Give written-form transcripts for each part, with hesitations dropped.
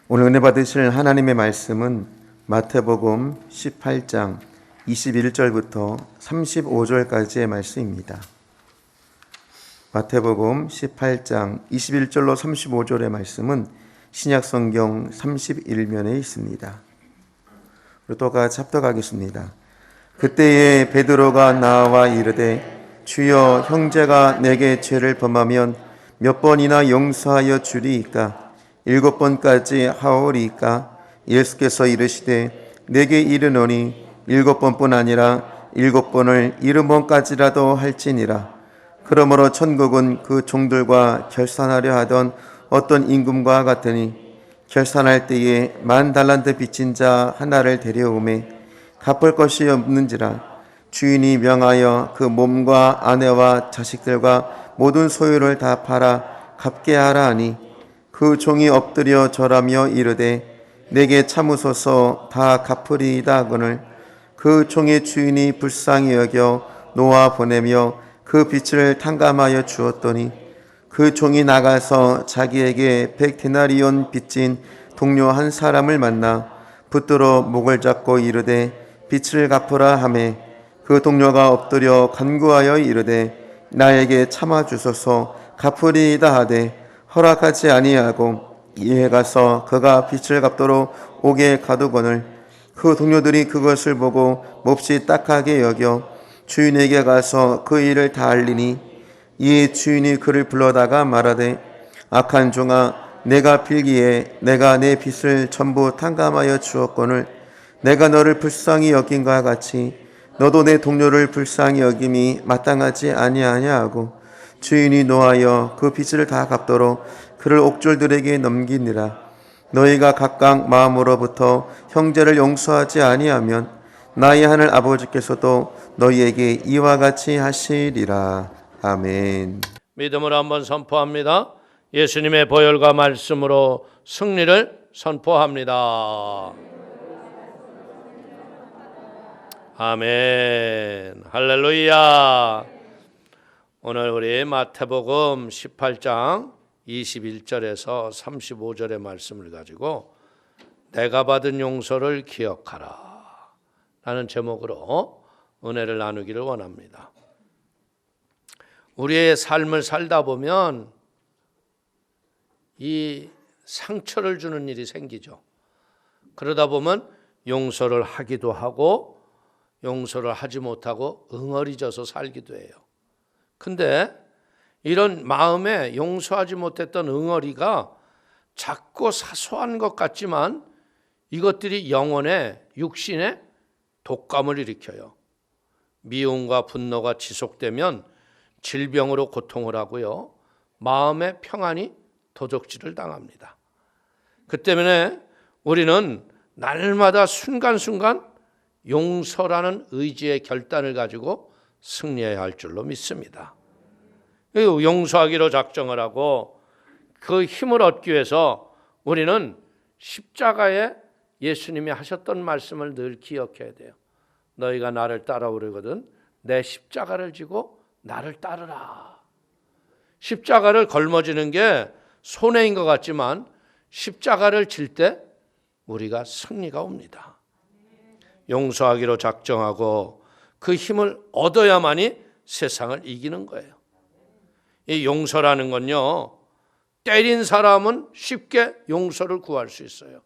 오늘 은혜 받으실 하나님의 말씀은 마태복음 18장 21절부터 35절까지의 말씀입니다. 마태복음 18장 21절로 35절의 말씀은 신약성경 31면에 있습니다. 우리 또 같이 합독하겠습니다. 그때에 베드로가 나와 이르되 주여, 형제가 내게 죄를 범하면 몇 번이나 용서하여 주리이까? 7번까지 하오리이까? 예수께서 이르시되 내게 이르노니 7번뿐 아니라 7번을 70번까지라도 할지니라. 그러므로 천국은 그 종들과 결산하려 하던 어떤 임금과 같으니 결산할 때에 10,000달란트 빚진 자 하나를 데려오매 갚을 것이 없는지라. 주인이 명하여 그 몸과 아내와 자식들과 모든 소유를 다 팔아 갚게 하라 하니 그 종이 엎드려 절하며 이르되 내게 참으소서, 다 갚으리이다 하거늘 그 종의 주인이 불쌍히 여겨 놓아 보내며 그 빚을 탕감하여 주었더니 그 종이 나가서 자기에게 100데나리온 빚진 동료 한 사람을 만나 붙들어 목을 잡고 이르되 빚을 갚으라 하매 그 동료가 엎드려 간구하여 이르되 나에게 참아 주소서, 갚으리이다 하되 허락하지 아니하고 이에 가서 그가 빚을 갚도록 옥에 가두거늘 그 동료들이 그것을 보고 몹시 딱하게 여겨 주인에게 가서 그 일을 다 알리니 이에 주인이 그를 불러다가 말하되 악한 종아, 내가 빌기에 내가 내 빚을 전부 탕감하여 주었거늘 내가 너를 불쌍히 여긴과 같이 너도 내 동료를 불쌍히 여김이 마땅하지 아니하냐 하고 주인이 노하여 그 빚을 다 갚도록 그를 옥졸들에게 넘기니라. 너희가 각각 마음으로부터 형제를 용서하지 아니하면 나의 하늘 아버지께서도 너희에게 이와 같이 하시리라. 아멘. 믿음으로 한번 선포합니다. 예수님의 보혈과 말씀으로 승리를 선포합니다. 아멘. 할렐루야. 오늘 우리 마태복음 18장 21절에서 35절의 말씀을 가지고 내가 받은 용서를 기억하라 라는 제목으로 은혜를 나누기를 원합니다. 우리의 삶을 살다 보면 이 상처를 주는 일이 생기죠. 그러다 보면 용서를 하기도 하고 용서를 하지 못하고 응어리져서 살기도 해요. 근데 이런 마음에 용서하지 못했던 응어리가 작고 사소한 것 같지만 이것들이 영혼의 육신에 독감을 일으켜요. 미움과 분노가 지속되면 질병으로 고통을 하고요. 마음의 평안이 도적질을 당합니다. 그 때문에 우리는 날마다 순간순간 용서라는 의지의 결단을 가지고 승리해야 할 줄로 믿습니다. 용서하기로 작정을 하고 그 힘을 얻기 위해서 우리는 십자가에 예수님이 하셨던 말씀을 늘 기억해야 돼요. 너희가 나를 따라오려거든 내 십자가를 지고 나를 따르라. 십자가를 걸머지는 게 손해인 것 같지만 십자가를 질 때 우리가 승리가 옵니다. 용서하기로 작정하고 그 힘을 얻어야만이 세상을 이기는 거예요. 이 용서라는 건요, 때린 사람은 쉽게 용서를 구할 수 있어요.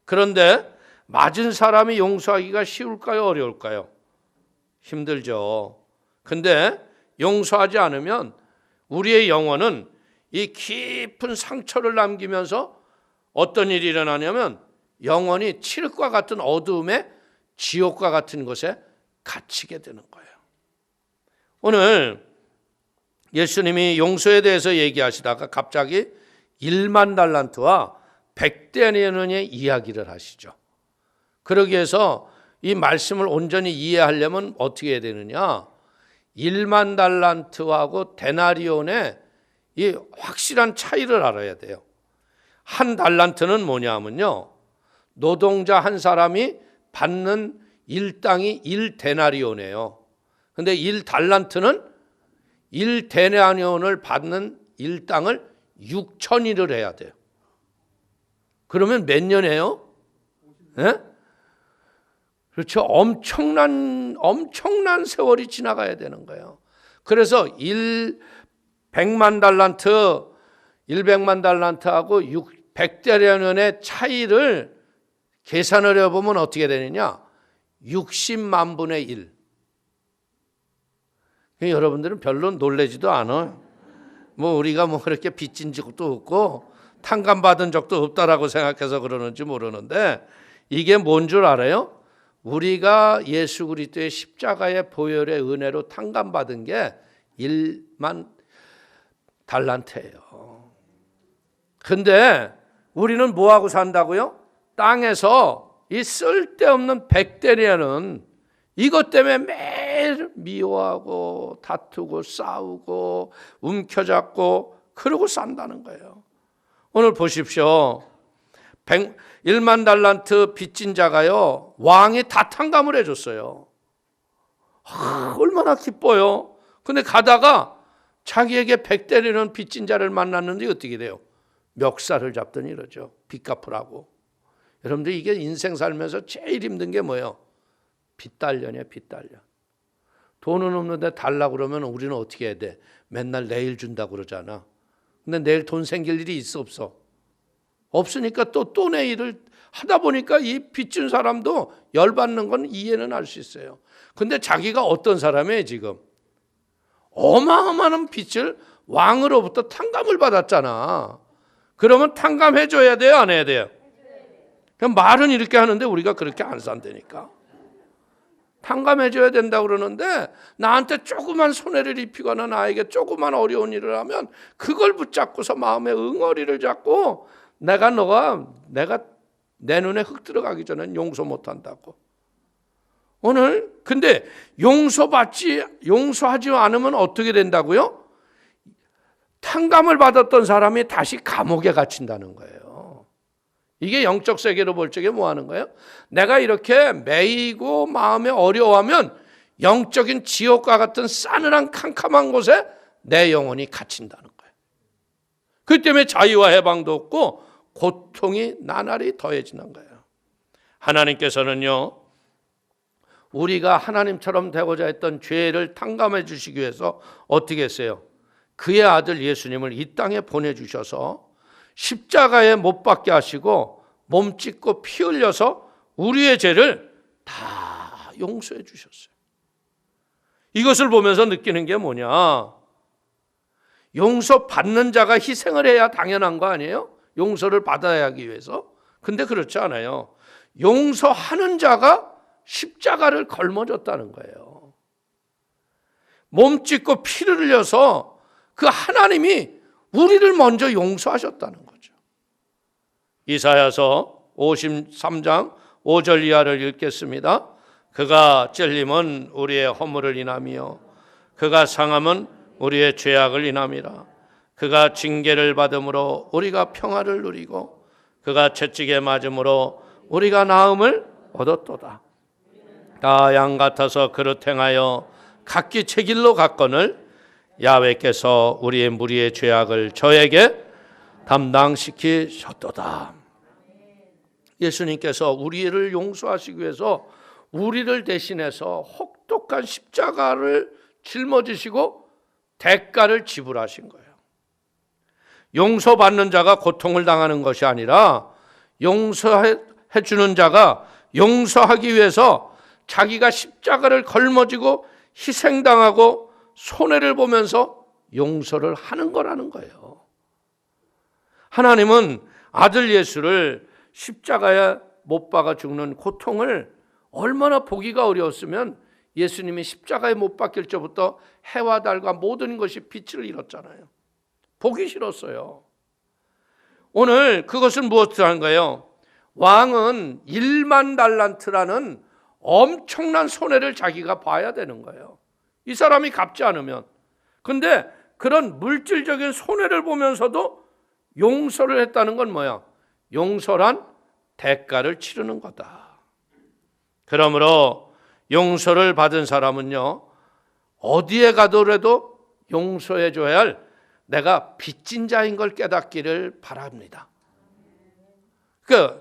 그런데 맞은 사람이 용서하기가 쉬울까요? 어려울까요? 힘들죠. 근데 용서하지 않으면 우리의 영혼은 이 깊은 상처를 남기면서 어떤 일이 일어나냐면 영혼이 칠흑과 같은 어두움에 지옥과 같은 곳에 갇히게 되는 거예요. 오늘 예수님이 용서에 대해서 얘기하시다가 갑자기 10,000달란트와 100데나리온의 이야기를 하시죠. 그러기 위해서 이 말씀을 온전히 이해하려면 어떻게 해야 되느냐? 10,000달란트하고 데나리온의 이 확실한 차이를 알아야 돼요. 한 달란트는 뭐냐 하면요, 노동자 한 사람이 받는 일당이 1데나리온이에요. 근데 1달란트는 1데나리온을 받는 일당을 6,000일을 해야 돼요. 그러면 몇 년이에요? 예? 그렇죠. 엄청난 세월이 지나가야 되는 거예요. 그래서 100만 달란트하고 100대련의 차이를 계산을 해보면 어떻게 되느냐? 60만 분의 1. 여러분들은 별로 놀라지도 않아요. 우리가 그렇게 빚진 적도 없고 탕감받은 적도 없다라고 생각해서 그러는지 모르는데, 이게 뭔 줄 알아요? 우리가 예수 그리스도의 십자가의 보혈의 은혜로 탕감받은 게 1만 달란트예요. 근데 우리는 뭐하고 산다고요? 땅에서 이 쓸데없는 100대리아는 이것 때문에 매일 미워하고 다투고 싸우고 움켜잡고 그러고 산다는 거예요. 오늘 보십시오. 1만 달란트 빚진 자가요, 왕이 다 탕감을 해줬어요. 얼마나 기뻐요. 근데 가다가 자기에게 100대리는 빚진 자를 만났는데 어떻게 돼요? 멱살을 잡더니 이러죠. 빚 갚으라고. 여러분들, 이게 인생 살면서 제일 힘든 게 뭐예요? 빚달련이에요. 빚달련. 돈은 없는데 달라고 그러면 우리는 어떻게 해야 돼? 맨날 내일 준다고 그러잖아. 근데 내일 돈 생길 일이 있어 없어? 없으니까 또 내일을 하다 보니까 이 빚준 사람도 열받는 건 이해는 할 수 있어요. 근데 자기가 어떤 사람이에요 지금? 어마어마한 빚을 왕으로부터 탕감을 받았잖아. 그러면 탕감해줘야 돼요, 안 해야 돼요? 그냥 말은 이렇게 하는데 우리가 그렇게 안 산다니까. 탕감해줘야 된다고 그러는데, 나한테 조그만 손해를 입히거나 나에게 조그만 어려운 일을 하면 그걸 붙잡고서 마음에 응어리를 잡고 내가 내 눈에 흙 들어가기 전엔 용서 못한다고. 오늘 근데 용서하지 않으면 어떻게 된다고요? 탕감을 받았던 사람이 다시 감옥에 갇힌다는 거예요. 이게 영적 세계로 볼 적에 뭐 하는 거예요? 내가 이렇게 매이고 마음에 어려워하면 영적인 지옥과 같은 싸늘한 캄캄한 곳에 내 영혼이 갇힌다는 거예요. 그 때문에 자유와 해방도 없고 고통이 나날이 더해지는 거예요. 하나님께서는요, 우리가 하나님처럼 되고자 했던 죄를 탕감해 주시기 위해서 어떻게 했어요? 그의 아들 예수님을 이 땅에 보내주셔서 십자가에 못 박게 하시고 몸 찢고 피 흘려서 우리의 죄를 다 용서해 주셨어요. 이것을 보면서 느끼는 게 뭐냐? 용서받는 자가 희생을 해야 당연한 거 아니에요? 용서를 받아야 하기 위해서. 근데 그렇지 않아요. 용서하는 자가 십자가를 걸머졌다는 거예요. 몸 찢고 피를 흘려서 그 하나님이 우리를 먼저 용서하셨다는 거죠. 이사야서 53장 5절 이하를 읽겠습니다. 그가 찔림은 우리의 허물을 인하며 그가 상함은 우리의 죄악을 인함이라. 그가 징계를 받음으로 우리가 평화를 누리고 그가 채찍에 맞음으로 우리가 나음을 얻었도다. 다 양 같아서 그릇 행하여 각기 제 길로 갔거늘 야훼께서 우리의 무리의 죄악을 저에게 담당시키셨도다. 예수님께서 우리를 용서하시기 위해서 우리를 대신해서 혹독한 십자가를 짊어지시고 대가를 지불하신 거예요. 용서받는 자가 고통을 당하는 것이 아니라 용서해 주는 자가 용서하기 위해서 자기가 십자가를 걸머지고 희생당하고 손해를 보면서 용서를 하는 거라는 거예요. 하나님은 아들 예수를 십자가에 못 박아 죽는 고통을 얼마나 보기가 어려웠으면 예수님이 십자가에 못 박힐 적부터 해와 달과 모든 것이 빛을 잃었잖아요. 보기 싫었어요. 오늘 그것은 무엇을 하는 거예요? 왕은 1만 달란트라는 엄청난 손해를 자기가 봐야 되는 거예요. 이 사람이 갚지 않으면. 근데 그런 물질적인 손해를 보면서도 용서를 했다는 건 뭐야? 용서란 대가를 치르는 거다. 그러므로 용서를 받은 사람은요, 어디에 가더라도 용서해 줘야 할 내가 빚진 자인 걸 깨닫기를 바랍니다. 그러니까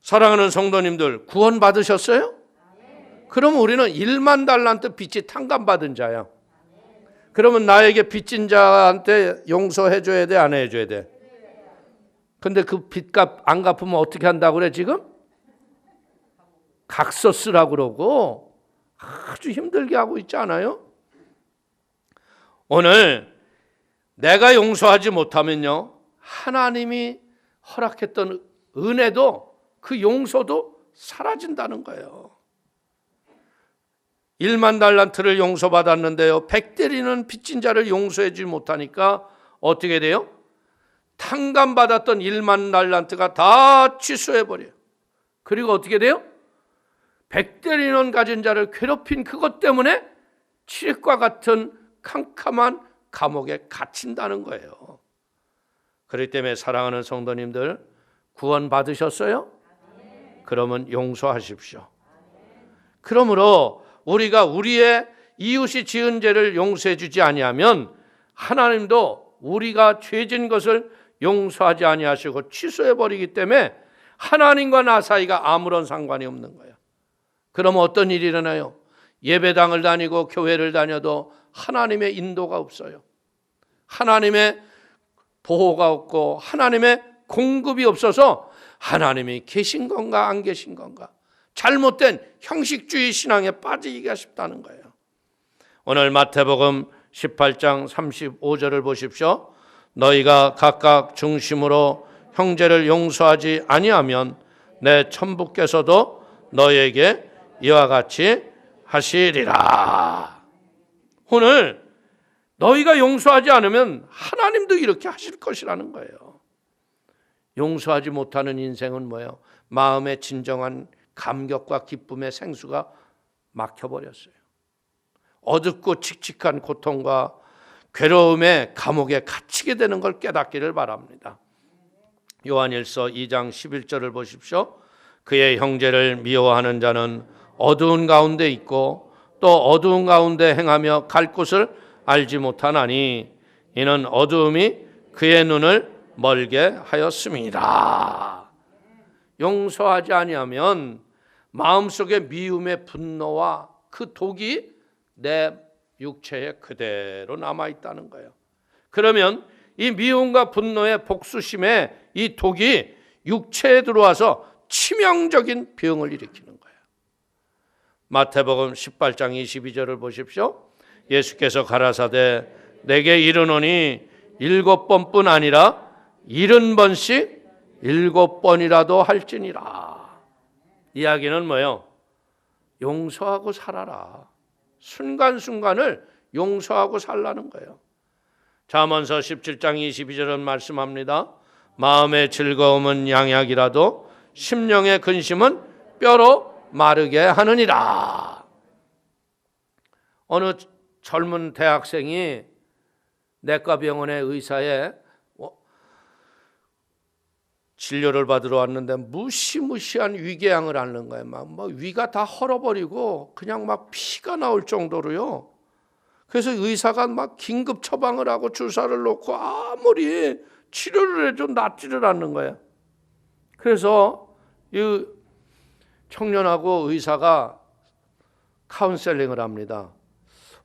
사랑하는 성도님들, 구원 받으셨어요? 그럼 우리는 1만 달란트 빚이 탕감받은 자야. 그러면 나에게 빚진 자한테 용서해 줘야 돼, 안 해줘야 돼? 근데 그 빚값 안 갚으면 어떻게 한다고 그래 지금? 각서 쓰라고 그러고 아주 힘들게 하고 있지 않아요? 오늘 내가 용서하지 못하면요, 하나님이 허락했던 은혜도 그 용서도 사라진다는 거예요. 1만 달란트를 용서받았는데요, 100대리는 빚진 자를 용서하지 못하니까 어떻게 돼요? 탕감받았던 1만 달란트가 다 취소해버려요. 그리고 어떻게 돼요? 100대리는 가진 자를 괴롭힌 그것 때문에 칠흑과 같은 캄캄한 감옥에 갇힌다는 거예요. 그렇기 때문에 사랑하는 성도님들, 구원 받으셨어요? 그러면 용서하십시오. 그러므로 우리가 우리의 이웃이 지은 죄를 용서해 주지 아니하면 하나님도 우리가 죄진 것을 용서하지 아니하시고 취소해 버리기 때문에 하나님과 나 사이가 아무런 상관이 없는 거예요. 그러면 어떤 일이 일어나요? 예배당을 다니고 교회를 다녀도 하나님의 인도가 없어요. 하나님의 보호가 없고 하나님의 공급이 없어서 하나님이 계신 건가 안 계신 건가, 잘못된 형식주의 신앙에 빠지기가 쉽다는 거예요. 오늘 마태복음 18장 35절을 보십시오. 너희가 각각 중심으로 형제를 용서하지 아니하면 내 천부께서도 너희에게 이와 같이 하시리라. 오늘 너희가 용서하지 않으면 하나님도 이렇게 하실 것이라는 거예요. 용서하지 못하는 인생은 뭐예요? 마음의 진정한 감격과 기쁨의 생수가 막혀버렸어요. 어둡고 칙칙한 고통과 괴로움의 감옥에 갇히게 되는 걸 깨닫기를 바랍니다. 요한일서 2장 11절을 보십시오. 그의 형제를 미워하는 자는 어두운 가운데 있고 또 어두운 가운데 행하며 갈 곳을 알지 못하나니 이는 어두움이 그의 눈을 멀게 하였습니다. 용서하지 아니하면 마음속에 미움의 분노와 그 독이 내 육체에 그대로 남아있다는 거예요. 그러면 이 미움과 분노의 복수심에 이 독이 육체에 들어와서 치명적인 병을 일으키는 거예요. 마태복음 18장 22절을 보십시오. 예수께서 가라사대 내게 이르노니 7번뿐 아니라 70번씩 7번이라도 할지니라. 이야기는 뭐예요? 용서하고 살아라. 순간순간을 용서하고 살라는 거예요. 잠언서 17장 22절은 말씀합니다. 마음의 즐거움은 양약이라도 심령의 근심은 뼈로 마르게 하느니라. 어느 젊은 대학생이 내과병원의 의사에 진료를 받으러 왔는데 무시무시한 위궤양을 앓는 거예요. 막 위가 다 헐어버리고 그냥 막 피가 나올 정도로요. 그래서 의사가 막 긴급 처방을 하고 주사를 놓고 아무리 치료를 해도 낫지를 않는 거예요. 그래서 이 청년하고 의사가 카운셀링을 합니다.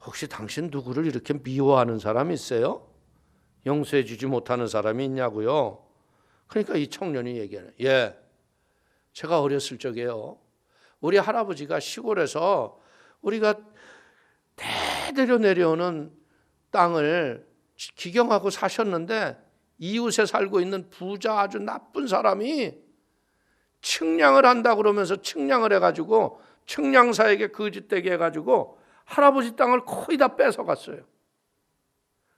혹시 당신 누구를 이렇게 미워하는 사람이 있어요? 용서해 주지 못하는 사람이 있냐고요? 그러니까 이 청년이 얘기하는, 예, 제가 어렸을 적에요, 우리 할아버지가 시골에서 우리가 대대로 내려오는 땅을 기경하고 사셨는데 이웃에 살고 있는 부자 아주 나쁜 사람이 측량을 한다 그러면서 측량을 해가지고 측량사에게 거짓되게 해가지고 할아버지 땅을 거의 다 뺏어갔어요.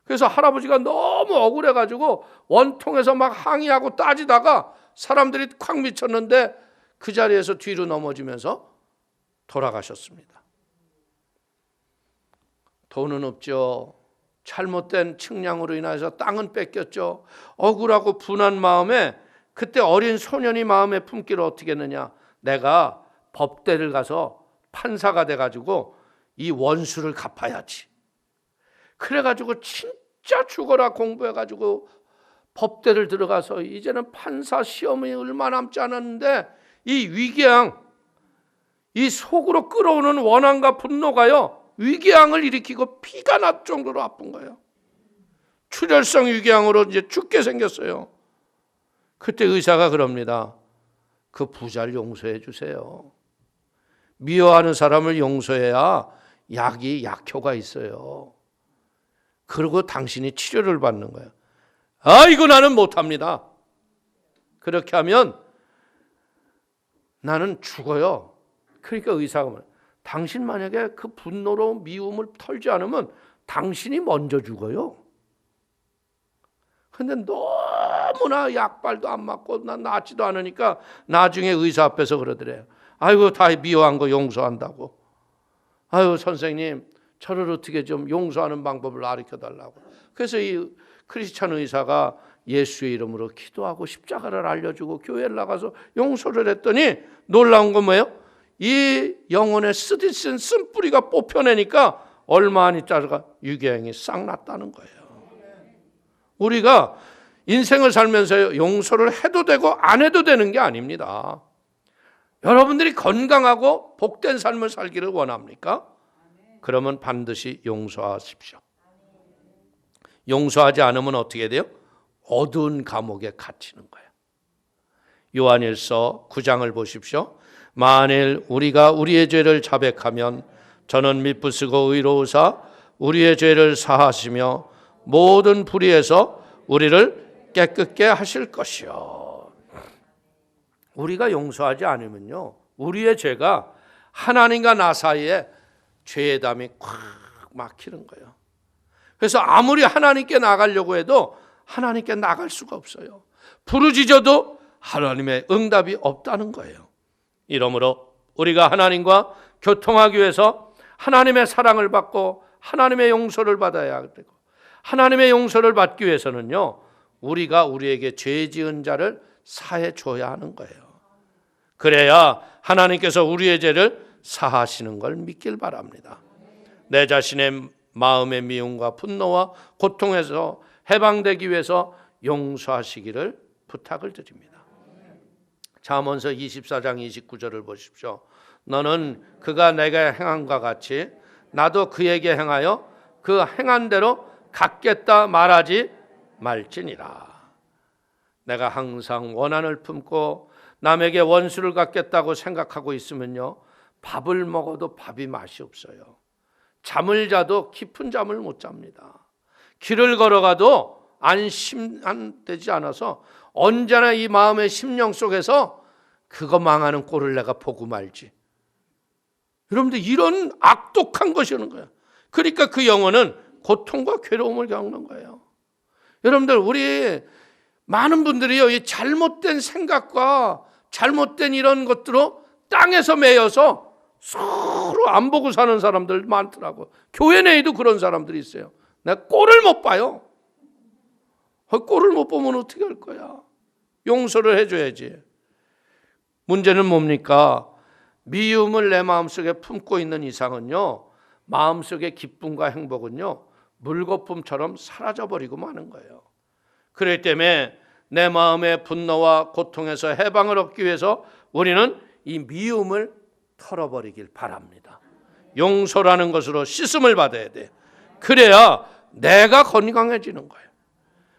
그래서 할아버지가 너무 억울해가지고 원통에서 막 항의하고 따지다가 사람들이 콱 미쳤는데 그 자리에서 뒤로 넘어지면서 돌아가셨습니다. 돈은 없죠. 잘못된 측량으로 인해서 땅은 뺏겼죠. 억울하고 분한 마음에 그때 어린 소년이 마음에 품기를 어떻게 했느냐. 내가 법대를 가서 판사가 돼가지고 이 원수를 갚아야지. 그래가지고 진짜 죽어라 공부해가지고 법대를 들어가서 이제는 판사 시험이 얼마 남지 않았는데 이 위궤양, 이 속으로 끓어오는 원한과 분노가요, 위궤양을 일으키고 피가 날 정도로 아픈 거예요. 출혈성 위궤양으로 이제 죽게 생겼어요. 그때 의사가 그럽니다. 그 부자를 용서해 주세요. 미워하는 사람을 용서해야 약이 약효가 있어요. 그리고 당신이 치료를 받는 거예요. 이거 나는 못합니다. 그렇게 하면 나는 죽어요. 그러니까 의사가 말해요. 당신 만약에 그 분노로 미움을 털지 않으면 당신이 먼저 죽어요. 근데 너무나 약발도 안 맞고 난 낫지도 않으니까 나중에 의사 앞에서 그러더래요. 아이고, 다 미워한 거 용서한다고. 아유, 선생님, 저를 어떻게 좀 용서하는 방법을 가르쳐 달라고. 그래서 이 크리스찬 의사가 예수의 이름으로 기도하고 십자가를 알려주고 교회를 나가서 용서를 했더니 놀라운 건 뭐예요? 이 영혼의 쓰디쓴 쓴뿌리가 뽑혀내니까 얼마 안 있다가 유궤양이 싹 났다는 거예요. 우리가 인생을 살면서 용서를 해도 되고 안 해도 되는 게 아닙니다. 여러분들이 건강하고 복된 삶을 살기를 원합니까? 그러면 반드시 용서하십시오. 용서하지 않으면 어떻게 돼요? 어두운 감옥에 갇히는 거예요. 요한일서 9장을 보십시오. 만일 우리가 우리의 죄를 자백하면 저는 미쁘시고 의로우사 우리의 죄를 사하시며 모든 불의에서 우리를 깨끗게 하실 것이요. 우리가 용서하지 않으면요, 우리의 죄가 하나님과 나 사이에 죄의 담이 콱 막히는 거예요. 그래서 아무리 하나님께 나가려고 해도 하나님께 나갈 수가 없어요. 부르짖어도 하나님의 응답이 없다는 거예요. 이러므로 우리가 하나님과 교통하기 위해서 하나님의 사랑을 받고 하나님의 용서를 받아야 되고, 하나님의 용서를 받기 위해서는요, 우리가 우리에게 죄 지은 자를 사해 줘야 하는 거예요. 그래야 하나님께서 우리의 죄를 사하시는 걸 믿길 바랍니다. 내 자신의 마음의 미움과 분노와 고통에서 해방되기 위해서 용서하시기를 부탁을 드립니다. 잠언서 24장 29절을 보십시오. 너는 그가 내게 행함과 같이 나도 그에게 행하여 그 행한 대로 갚겠다 말하지 말지니라. 내가 항상 원한을 품고 남에게 원수를 갚겠다고 생각하고 있으면요, 밥을 먹어도 밥이 맛이 없어요. 잠을 자도 깊은 잠을 못 잡니다. 길을 걸어가도 안심되지 않아서 언제나 이 마음의 심령 속에서 그거 망하는 꼴을 내가 보고 말지. 여러분들, 이런 악독한 것이 오는 거예요. 그러니까 그 영혼은 고통과 괴로움을 겪는 거예요. 여러분들, 우리 많은 분들이요, 이 잘못된 생각과 잘못된 이런 것들로 땅에서 매여서 서로 안 보고 사는 사람들 많더라고. 교회 내에도 그런 사람들이 있어요. 내가 꼴을 못 봐요. 꼴을 못 보면 어떻게 할 거야? 용서를 해줘야지. 문제는 뭡니까? 미움을 내 마음속에 품고 있는 이상은요, 마음속의 기쁨과 행복은요, 물거품처럼 사라져버리고 마는 거예요. 그렇기 때문에 내 마음의 분노와 고통에서 해방을 얻기 위해서 우리는 이 미움을 털어버리길 바랍니다. 용서라는 것으로 씻음을 받아야 돼. 그래야 내가 건강해지는 거예요.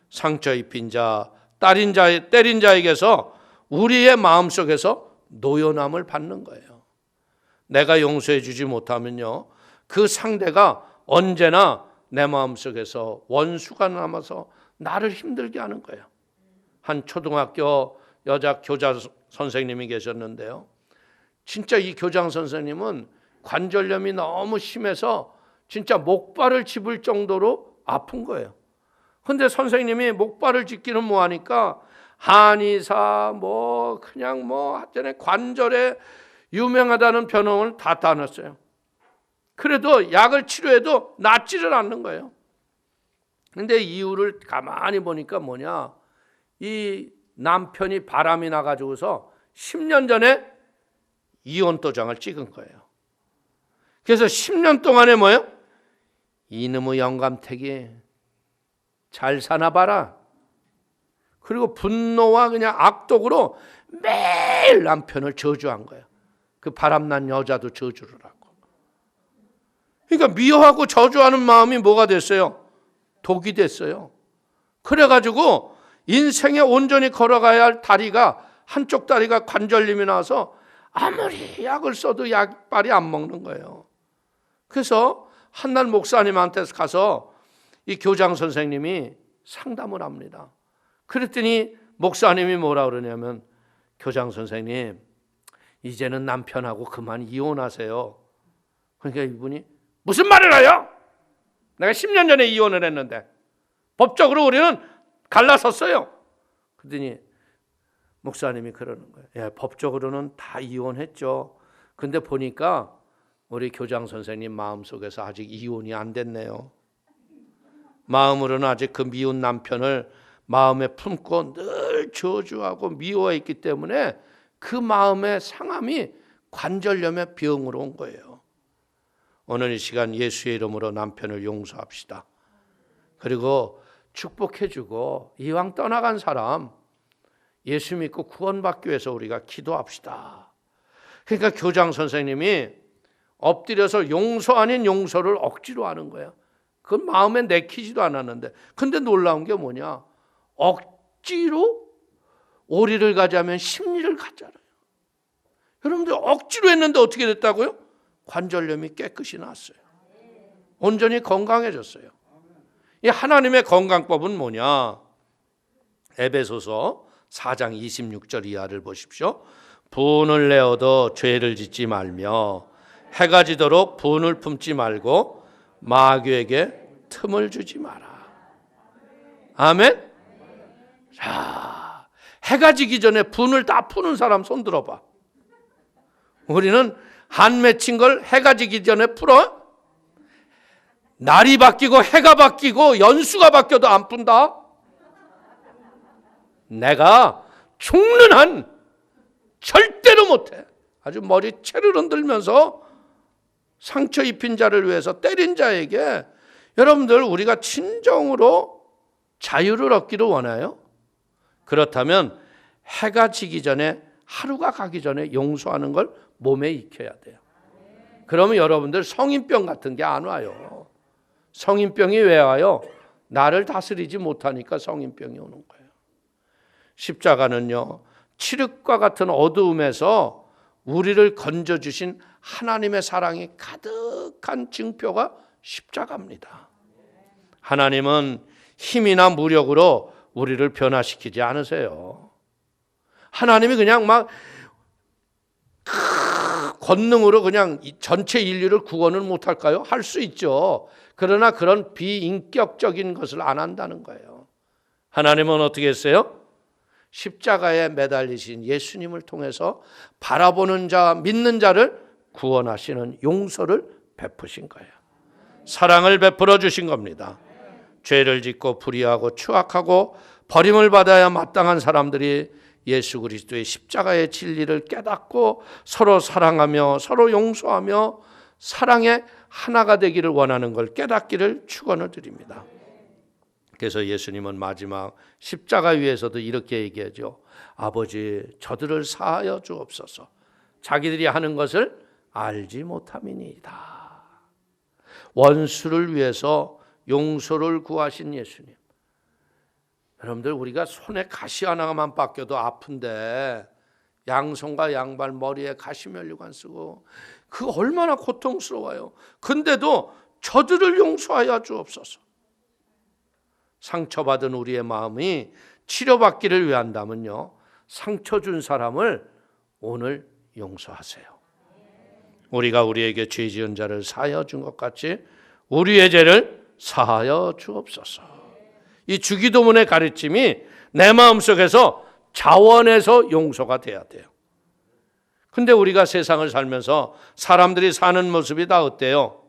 상처 입힌 자, 때린 자에게서 우리의 마음속에서 노연함을 받는 거예요. 내가 용서해 주지 못하면요, 그 상대가 언제나 내 마음속에서 원수가 남아서 나를 힘들게 하는 거예요. 한 초등학교 여자 교장 선생님이 계셨는데요, 진짜 이 교장 선생님은 관절염이 너무 심해서 진짜 목발을 짚을 정도로 아픈 거예요. 근데 선생님이 목발을 짚기는 뭐하니까 한의사 그냥 하여튼 관절에 유명하다는 병원을 다 다녔어요. 그래도 약을 치료해도 낫지를 않는 거예요. 근데 이유를 가만히 보니까 뭐냐, 이 남편이 바람이 나가지고서 10년 전에 이혼 도장을 찍은 거예요. 그래서 10년 동안에 뭐예요? 이놈의 영감택이 잘 사나 봐라. 그리고 분노와 그냥 악독으로 매일 남편을 저주한 거예요. 그 바람난 여자도 저주를 하고. 그러니까 미워하고 저주하는 마음이 뭐가 됐어요? 독이 됐어요. 그래가지고 인생에 온전히 걸어가야 할 다리가, 한쪽 다리가 관절림이 나서 아무리 약을 써도 약발이 안 먹는 거예요. 그래서 한날 목사님한테 가서 이 교장 선생님이 상담을 합니다. 그랬더니 목사님이 뭐라 그러냐면, 교장 선생님, 이제는 남편하고 그만 이혼하세요. 그러니까 이분이 무슨 말을 해요? 내가 10년 전에 이혼을 했는데 법적으로 우리는 갈라섰어요. 그랬더니 목사님이 그러는 거예요. 예, 법적으로는 다 이혼했죠. 근데 보니까 우리 교장 선생님 마음속에서 아직 이혼이 안 됐네요. 마음으로는 아직 그 미운 남편을 마음에 품고 늘 저주하고 미워했기 때문에 그 마음의 상함이 관절염의 병으로 온 거예요. 오늘 이 시간 예수의 이름으로 남편을 용서합시다. 그리고 축복해주고 이왕 떠나간 사람 예수 믿고 구원받기 위해서 우리가 기도합시다. 그러니까 교장 선생님이 엎드려서 용서 아닌 용서를 억지로 하는 거예요. 그건 마음에 내키지도 않았는데. 근데 놀라운 게 뭐냐? 억지로 오리를 가자면 심리를 갖잖아요. 여러분들 억지로 했는데 어떻게 됐다고요? 관절염이 깨끗이 났어요. 온전히 건강해졌어요. 이 하나님의 건강법은 뭐냐? 에베소서 4장 26절 이하를 보십시오. 분을 내어도 죄를 짓지 말며 해가 지도록 분을 품지 말고 마귀에게 틈을 주지 마라. 아멘. 자, 해가 지기 전에 분을 다 푸는 사람 손 들어봐. 우리는 한 맺힌 걸 해가 지기 전에 풀어? 날이 바뀌고 해가 바뀌고 연수가 바뀌어도 안 푼다? 내가 죽는 한 절대로 못해. 아주 머리 채를 흔들면서 상처 입힌 자를 위해서 때린 자에게, 여러분들 우리가 진정으로 자유를 얻기를 원해요? 그렇다면 해가 지기 전에, 하루가 가기 전에 용서하는 걸 몸에 익혀야 돼요. 그러면 여러분들 성인병 같은 게 안 와요. 성인병이 왜 와요? 나를 다스리지 못하니까 성인병이 오는 거예요. 십자가는요, 칠흑과 같은 어두움에서 우리를 건져주신 하나님의 사랑이 가득한 증표가 십자가입니다. 하나님은 힘이나 무력으로 우리를 변화시키지 않으세요. 하나님이 그냥 막 권능으로 그냥 전체 인류를 구원을 못할까요? 할 수 있죠. 그러나 그런 비인격적인 것을 안 한다는 거예요. 하나님은 어떻게 했어요? 십자가에 매달리신 예수님을 통해서 바라보는 자, 믿는 자를 구원하시는 용서를 베푸신 거예요. 사랑을 베풀어 주신 겁니다. 죄를 짓고 불의하고 추악하고 버림을 받아야 마땅한 사람들이 예수 그리스도의 십자가의 진리를 깨닫고 서로 사랑하며 서로 용서하며 사랑의 하나가 되기를 원하는 걸 깨닫기를 축원을 드립니다. 그래서 예수님은 마지막 십자가 위에서도 이렇게 얘기하죠. 아버지, 저들을 사하여 주옵소서. 자기들이 하는 것을 알지 못함이니이다. 원수를 위해서 용서를 구하신 예수님. 여러분들, 우리가 손에 가시 하나만 빡겨도 아픈데 양손과 양발 머리에 가시면류관 쓰고 그 얼마나 고통스러워요. 근데도 저들을 용서하여 주옵소서. 상처받은 우리의 마음이 치료받기를 위한다면요, 상처 준 사람을 오늘 용서하세요. 우리가 우리에게 죄 지은 자를 사하여 준 것 같이 우리의 죄를 사하여 주옵소서. 이 주기도문의 가르침이 내 마음속에서 자원해서 용서가 돼야 돼요. 근데 우리가 세상을 살면서 사람들이 사는 모습이 다 어때요?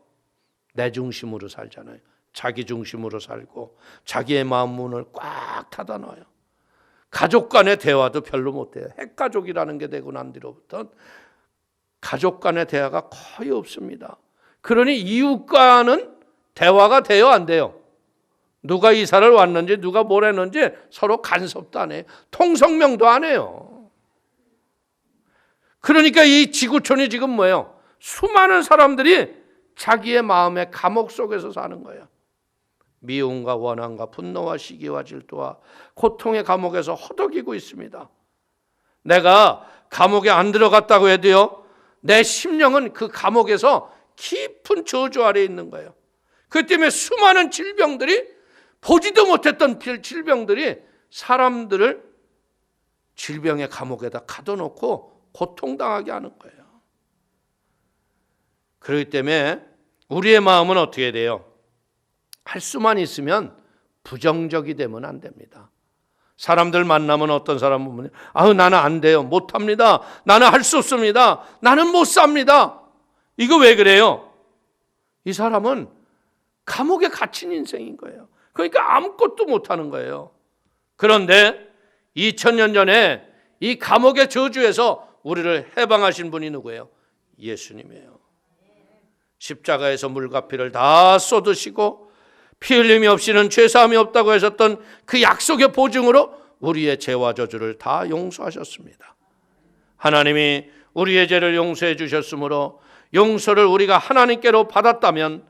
내 중심으로 살잖아요. 자기 중심으로 살고 자기의 마음 문을 꽉 닫아 놔요. 가족 간의 대화도 별로 못해요. 핵가족이라는 게 되고 난 뒤로부터 가족 간의 대화가 거의 없습니다. 그러니 이웃과는 대화가 돼요, 안 돼요? 누가 이사를 왔는지 누가 뭘 했는지 서로 간섭도 안 해요. 통성명도 안 해요. 그러니까 이 지구촌이 지금 뭐예요? 수많은 사람들이 자기의 마음의 감옥 속에서 사는 거예요. 미움과 원한과 분노와 시기와 질투와 고통의 감옥에서 허덕이고 있습니다. 내가 감옥에 안 들어갔다고 해도요, 내 심령은 그 감옥에서 깊은 저주 아래에 있는 거예요. 그 때문에 수많은 질병들이, 보지도 못했던 질병들이 사람들을 질병의 감옥에다 가둬놓고 고통당하게 하는 거예요. 그렇기 때문에 우리의 마음은 어떻게 돼요? 할 수만 있으면 부정적이 되면 안 됩니다. 사람들 만나면 어떤 사람 보면 나는 안 돼요. 못합니다. 나는 할 수 없습니다. 나는 못 삽니다. 이거 왜 그래요? 이 사람은 감옥에 갇힌 인생인 거예요. 그러니까 아무것도 못하는 거예요. 그런데 2000년 전에 이 감옥의 저주에서 우리를 해방하신 분이 누구예요? 예수님이에요. 십자가에서 물과 피를 다 쏟으시고 피 흘림이 없이는 죄사함이 없다고 하셨던 그 약속의 보증으로 우리의 죄와 저주를 다 용서하셨습니다. 하나님이 우리의 죄를 용서해 주셨으므로 용서를 우리가 하나님께로 받았다면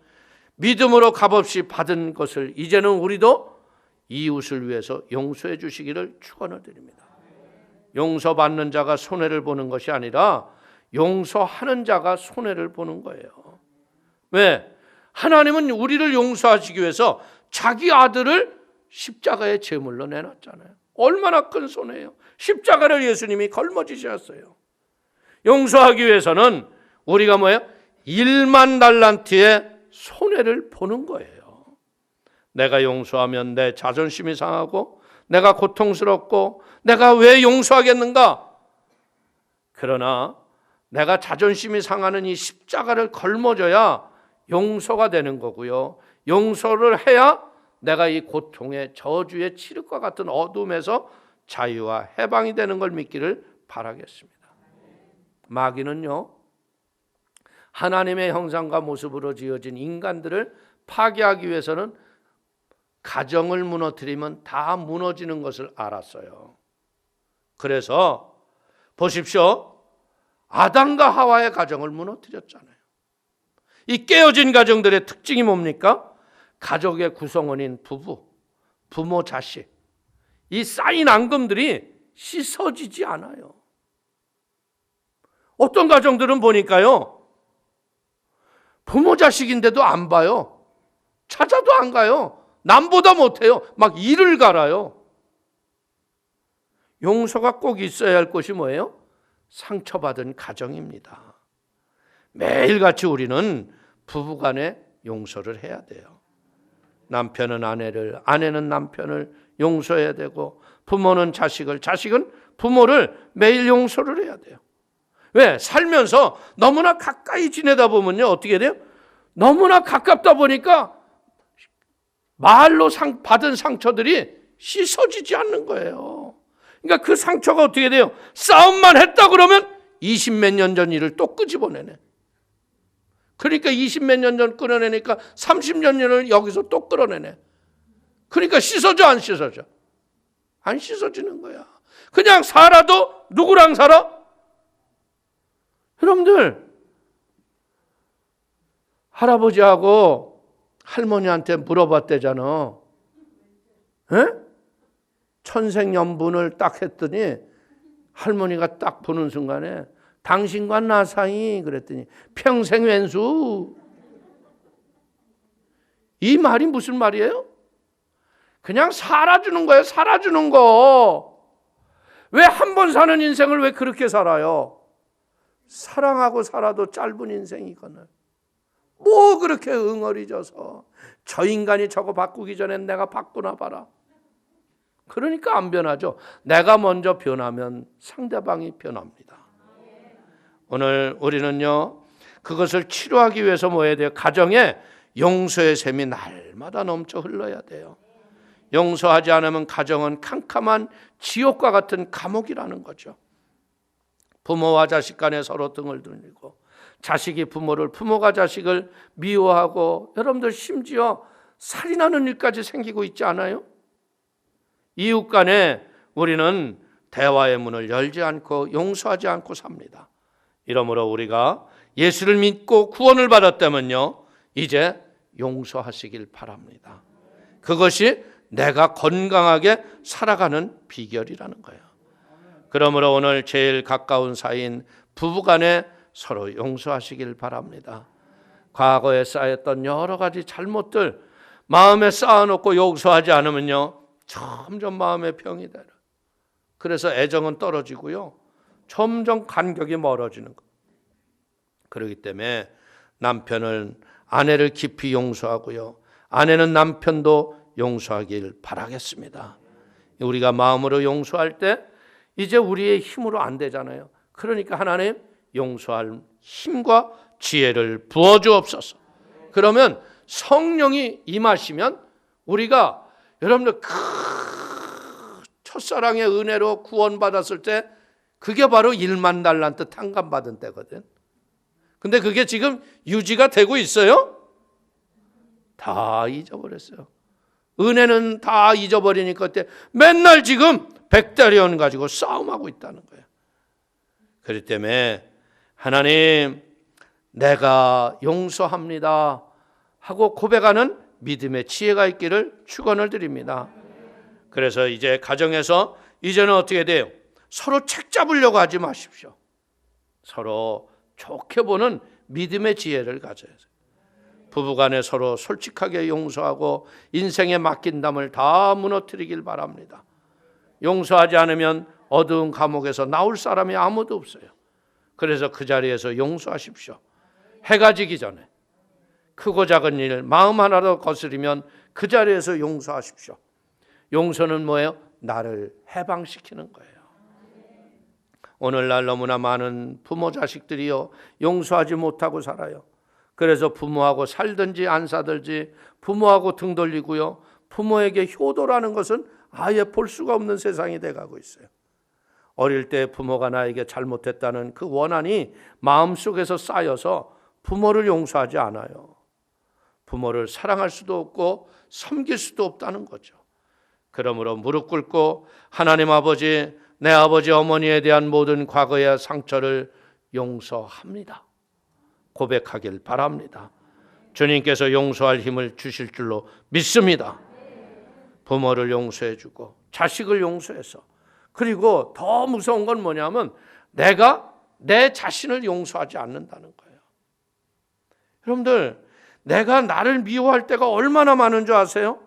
믿음으로 값없이 받은 것을 이제는 우리도 이웃을 위해서 용서해 주시기를 축원을 드립니다. 용서받는 자가 손해를 보는 것이 아니라 용서하는 자가 손해를 보는 거예요. 왜? 하나님은 우리를 용서하시기 위해서 자기 아들을 십자가에 제물로 내놨잖아요. 얼마나 큰 손해예요. 십자가를 예수님이 걸머지셨어요. 용서하기 위해서는 우리가 뭐예요? 1만 달란트의 손해를 보는 거예요. 내가 용서하면 내 자존심이 상하고 내가 고통스럽고 내가 왜 용서하겠는가? 그러나 내가 자존심이 상하는 이 십자가를 걸머져야 용서가 되는 거고요. 용서를 해야 내가 이 고통의 저주의 칠흑과 같은 어둠에서 자유와 해방이 되는 걸 믿기를 바라겠습니다. 마귀는요, 하나님의 형상과 모습으로 지어진 인간들을 파괴하기 위해서는 가정을 무너뜨리면 다 무너지는 것을 알았어요. 그래서 보십시오. 아담과 하와의 가정을 무너뜨렸잖아요. 이 깨어진 가정들의 특징이 뭡니까? 가족의 구성원인 부부, 부모, 자식, 이 쌓인 앙금들이 씻어지지 않아요. 어떤 가정들은 보니까요, 부모 자식인데도 안 봐요. 찾아도 안 가요. 남보다 못해요. 막 일을 갈아요. 용서가 꼭 있어야 할 것이 뭐예요? 상처받은 가정입니다. 매일같이 우리는 부부간에 용서를 해야 돼요. 남편은 아내를, 아내는 남편을 용서해야 되고 부모는 자식을, 자식은 부모를 매일 용서를 해야 돼요. 왜? 살면서 너무나 가까이 지내다 보면요, 어떻게 돼요? 너무나 가깝다 보니까 말로 받은 상처들이 씻어지지 않는 거예요. 그러니까 그 상처가 어떻게 돼요? 싸움만 했다 그러면 20몇 년 전 일을 또 끄집어내네. 그러니까 20몇 년 전 끌어내니까 30년 전을 여기서 또 끌어내네. 그러니까 씻어져, 안 씻어져? 안 씻어지는 거야. 그냥 살아도 누구랑 살아? 여러분들, 할아버지하고 할머니한테 물어봤대잖아. 에? 천생연분을 딱 했더니 할머니가 딱 보는 순간에 당신과 나 사이 그랬더니 평생 왼수. 이 말이 무슨 말이에요? 그냥 살아주는 거예요. 살아주는 거. 왜 한 번 사는 인생을 왜 그렇게 살아요? 사랑하고 살아도 짧은 인생이거든. 뭐 그렇게 응어리져서 저 인간이 저거 바꾸기 전에 내가 바꾸나 봐라. 그러니까 안 변하죠. 내가 먼저 변하면 상대방이 변합니다. 오늘 우리는요, 그것을 치료하기 위해서 뭐 해야 돼요? 가정에 용서의 샘이 날마다 넘쳐 흘러야 돼요. 용서하지 않으면 가정은 캄캄한 지옥과 같은 감옥이라는 거죠. 부모와 자식 간에 서로 등을 돌리고 자식이 부모를, 부모가 자식을 미워하고, 여러분들 심지어 살인하는 일까지 생기고 있지 않아요? 이웃 간에 우리는 대화의 문을 열지 않고 용서하지 않고 삽니다. 이러므로 우리가 예수를 믿고 구원을 받았다면요, 이제 용서하시길 바랍니다. 그것이 내가 건강하게 살아가는 비결이라는 거예요. 그러므로 오늘 제일 가까운 사이인 부부간에 서로 용서하시길 바랍니다. 과거에 쌓였던 여러 가지 잘못들 마음에 쌓아놓고 용서하지 않으면요, 점점 마음의 병이 되라. 그래서 애정은 떨어지고요, 점점 간격이 멀어지는 거예요. 그렇기 때문에 남편은 아내를 깊이 용서하고요, 아내는 남편도 용서하길 바라겠습니다. 우리가 마음으로 용서할 때 이제 우리의 힘으로 안 되잖아요. 그러니까 하나님, 용서할 힘과 지혜를 부어주옵소서. 그러면 성령이 임하시면 우리가, 여러분들 첫사랑의 은혜로 구원받았을 때 그게 바로 1만 달란트 탕감받은 때거든. 근데 그게 지금 유지가 되고 있어요? 다 잊어버렸어요. 은혜는 다 잊어버리니까 그때 맨날 지금 백달이온 가지고 싸움하고 있다는 거예요. 그렇기 때문에 하나님, 내가 용서합니다 하고 고백하는 믿음의 지혜가 있기를 축원을 드립니다. 그래서 이제 가정에서 이제는 어떻게 돼요? 서로 책 잡으려고 하지 마십시오. 서로 좋게 보는 믿음의 지혜를 가져야 돼요. 부부간에 서로 솔직하게 용서하고 인생에 맡긴 담을 다 무너뜨리길 바랍니다. 용서하지 않으면 어두운 감옥에서 나올 사람이 아무도 없어요. 그래서 그 자리에서 용서하십시오. 해가 지기 전에 크고 작은 일 마음 하나로 거스리면 그 자리에서 용서하십시오. 용서는 뭐예요? 나를 해방시키는 거예요. 오늘날 너무나 많은 부모 자식들이요, 용서하지 못하고 살아요. 그래서 부모하고 살든지 안 살든지 부모하고 등 돌리고요, 부모에게 효도라는 것은 아예 볼 수가 없는 세상이 돼가고 있어요. 어릴 때 부모가 나에게 잘못했다는 그 원한이 마음속에서 쌓여서 부모를 용서하지 않아요. 부모를 사랑할 수도 없고 섬길 수도 없다는 거죠. 그러므로 무릎 꿇고 하나님 아버지, 내 아버지 어머니에 대한 모든 과거의 상처를 용서합니다 고백하길 바랍니다. 주님께서 용서할 힘을 주실 줄로 믿습니다. 부모를 용서해 주고 자식을 용서해서, 그리고 더 무서운 건 뭐냐면 내가 내 자신을 용서하지 않는다는 거예요. 여러분들, 내가 나를 미워할 때가 얼마나 많은 줄 아세요?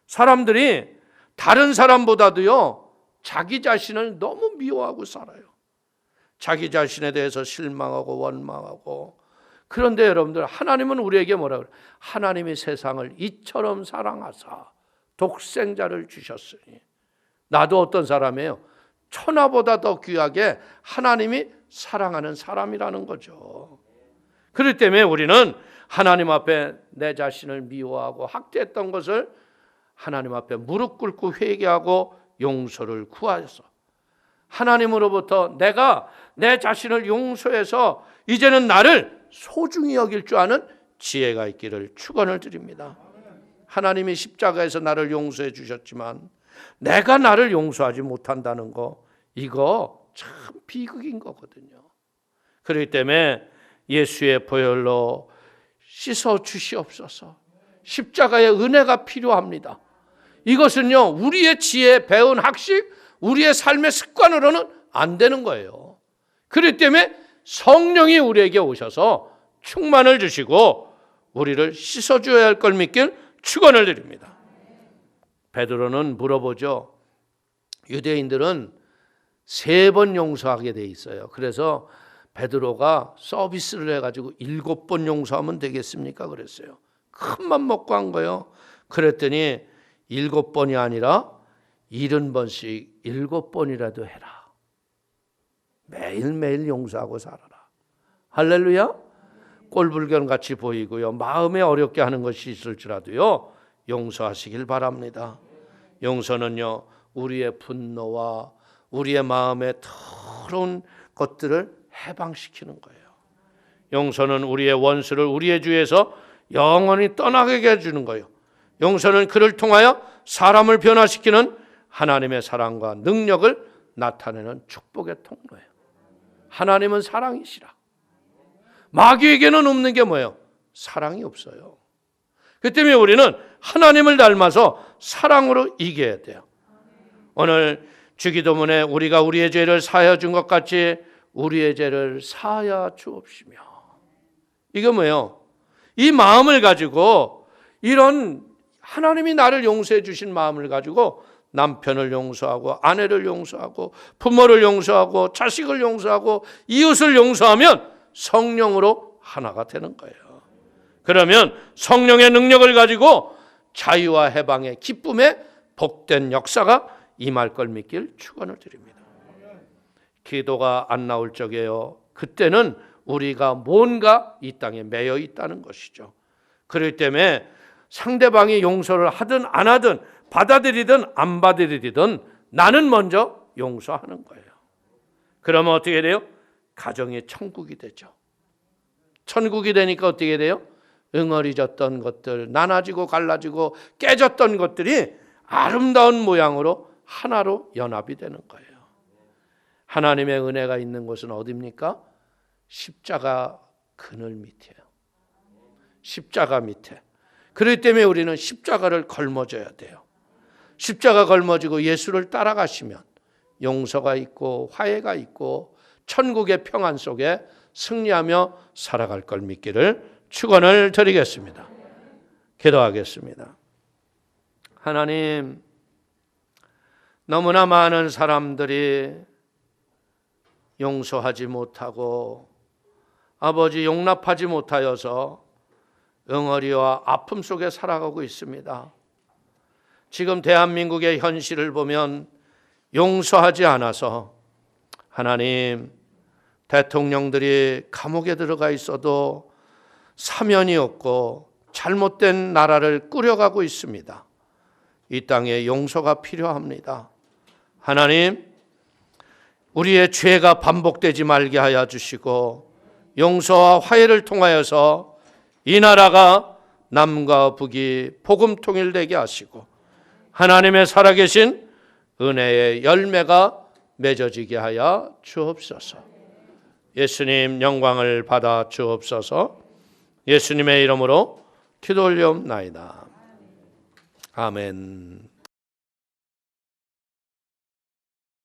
사람들이 다른 사람보다도요, 자기 자신을 너무 미워하고 살아요. 자기 자신에 대해서 실망하고 원망하고. 그런데 여러분들, 하나님은 우리에게 뭐라 그래요? 하나님이 세상을 이처럼 사랑하사 독생자를 주셨으니. 나도 어떤 사람이에요? 천하보다 더 귀하게 하나님이 사랑하는 사람이라는 거죠. 그렇기 때문에 우리는 하나님 앞에 내 자신을 미워하고 학대했던 것을 하나님 앞에 무릎 꿇고 회개하고 용서를 구하여서 하나님으로부터 내가 내 자신을 용서해서 이제는 나를 소중히 여길 줄 아는 지혜가 있기를 축원을 드립니다. 하나님이 십자가에서 나를 용서해 주셨지만 내가 나를 용서하지 못한다는 거, 이거 참 비극인 거거든요. 그렇기 때문에 예수의 보혈로 씻어 주시옵소서. 십자가의 은혜가 필요합니다. 이것은요, 우리의 지혜, 배운 학식, 우리의 삶의 습관으로는 안 되는 거예요. 그렇기 때문에 성령이 우리에게 오셔서 충만을 주시고 우리를 씻어줘야 할 걸 믿길 축원을 드립니다. 베드로는 물어보죠. 유대인들은 3번 용서하게 돼 있어요. 그래서 베드로가 서비스를 해가지고 7번 용서하면 되겠습니까? 그랬어요. 큰 맘 먹고 한 거예요. 그랬더니 7번이 아니라 70번씩 7번이라도 해라. 매일매일 용서하고 살아라. 할렐루야. 꼴불견같이 보이고요, 마음에 어렵게 하는 것이 있을지라도요, 용서하시길 바랍니다. 용서는요, 우리의 분노와 우리의 마음의 더러운 것들을 해방시키는 거예요. 용서는 우리의 원수를 우리의 주에서 영원히 떠나게 해주는 거예요. 용서는 그를 통하여 사람을 변화시키는 하나님의 사랑과 능력을 나타내는 축복의 통로예요. 하나님은 사랑이시라. 마귀에게는 없는 게 뭐예요? 사랑이 없어요. 그 때문에 우리는 하나님을 닮아서 사랑으로 이겨야 돼요. 오늘 주기도문에 우리가 우리의 죄를 사하여 준 것 같이 우리의 죄를 사하여 주옵시며. 이게 뭐예요? 이 마음을 가지고, 이런 하나님이 나를 용서해 주신 마음을 가지고 남편을 용서하고 아내를 용서하고 부모를 용서하고 자식을 용서하고 이웃을 용서하면 성령으로 하나가 되는 거예요. 그러면 성령의 능력을 가지고 자유와 해방의 기쁨의 복된 역사가 임할 걸 믿길 축원을 드립니다. 기도가 안 나올 적에요, 그때는 우리가 뭔가 이 땅에 매여 있다는 것이죠. 그렇기 때문에 상대방이 용서를 하든 안 하든 받아들이든 안 받아들이든 나는 먼저 용서하는 거예요. 그러면 어떻게 돼요? 가정이 천국이 되죠. 천국이 되니까 어떻게 돼요? 응어리졌던 것들, 나눠지고 갈라지고 깨졌던 것들이 아름다운 모양으로 하나로 연합이 되는 거예요. 하나님의 은혜가 있는 곳은 어디입니까? 십자가 그늘 밑이에요. 십자가 밑에. 그렇기 때문에 우리는 십자가를 걸머져야 돼요. 십자가 걸머지고 예수를 따라가시면 용서가 있고 화해가 있고 천국의 평안 속에 승리하며 살아갈 걸 믿기를 축원을 드리겠습니다. 기도하겠습니다. 하나님, 너무나 많은 사람들이 용서하지 못하고 아버지 용납하지 못하여서 응어리와 아픔 속에 살아가고 있습니다. 지금 대한민국의 현실을 보면 용서하지 않아서 하나님, 대통령들이 감옥에 들어가 있어도 사면이 없고 잘못된 나라를 꾸려가고 있습니다. 이 땅에 용서가 필요합니다. 하나님, 우리의 죄가 반복되지 말게 하여 주시고 용서와 화해를 통하여서 이 나라가 남과 북이 복음 통일되게 하시고 하나님의 살아계신 은혜의 열매가 맺어지게 하여 주옵소서. 예수님 영광을 받아 주옵소서. 예수님의 이름으로 기도 올리옵나이다. 아멘.